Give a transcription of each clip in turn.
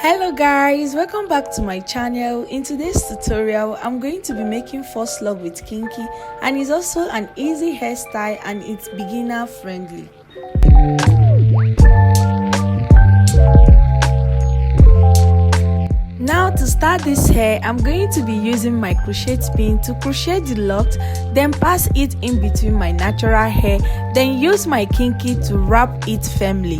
Hello guys, welcome back to my channel. In today's tutorial I'm going to be making false lock with kinky, and it's also an easy hairstyle and it's beginner friendly. Now to start this hair, I'm going to be using my crochet pin to crochet the locks, then pass it in between my natural hair, then use my kinky to wrap it firmly.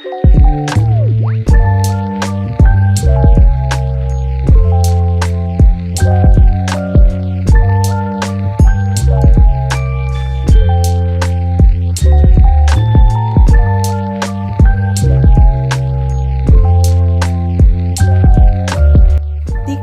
The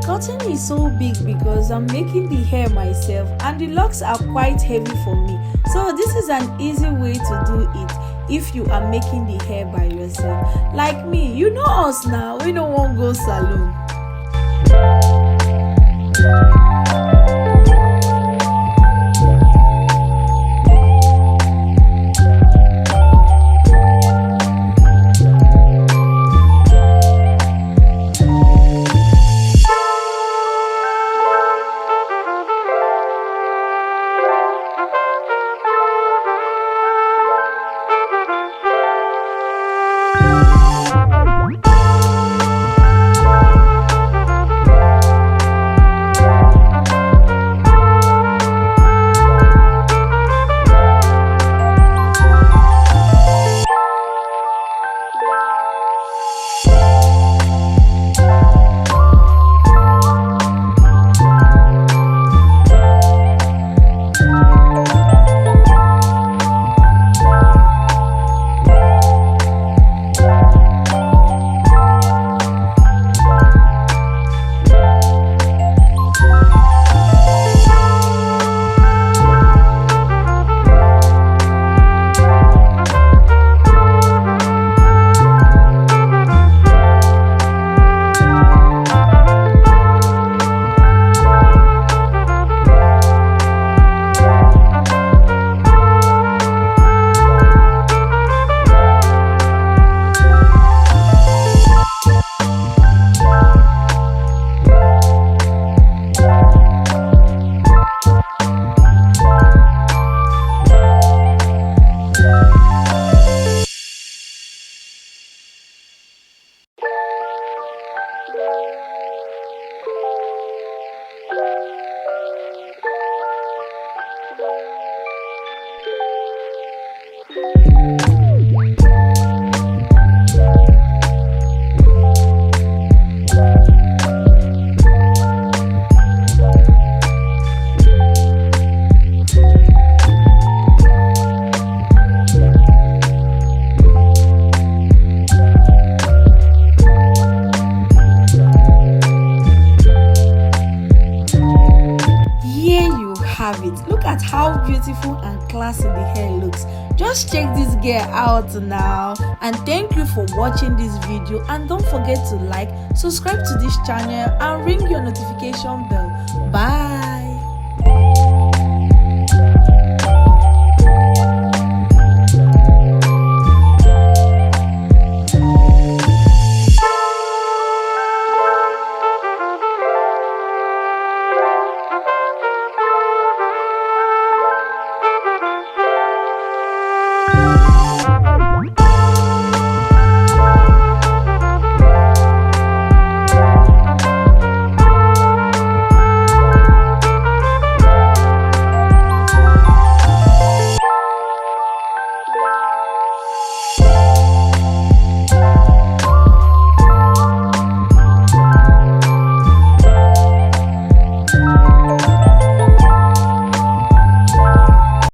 curtain is so big because I'm making the hair myself and the locks are quite heavy for me. So this is an easy way to do it if you are making the hair by yourself. Like me, you know us now, we don't want to go salon. Have it. Look at how beautiful and classy the hair looks. Just check this girl out now, and thank you for watching this video, and don't forget to like, subscribe to this channel and ring your notification bell. Bye.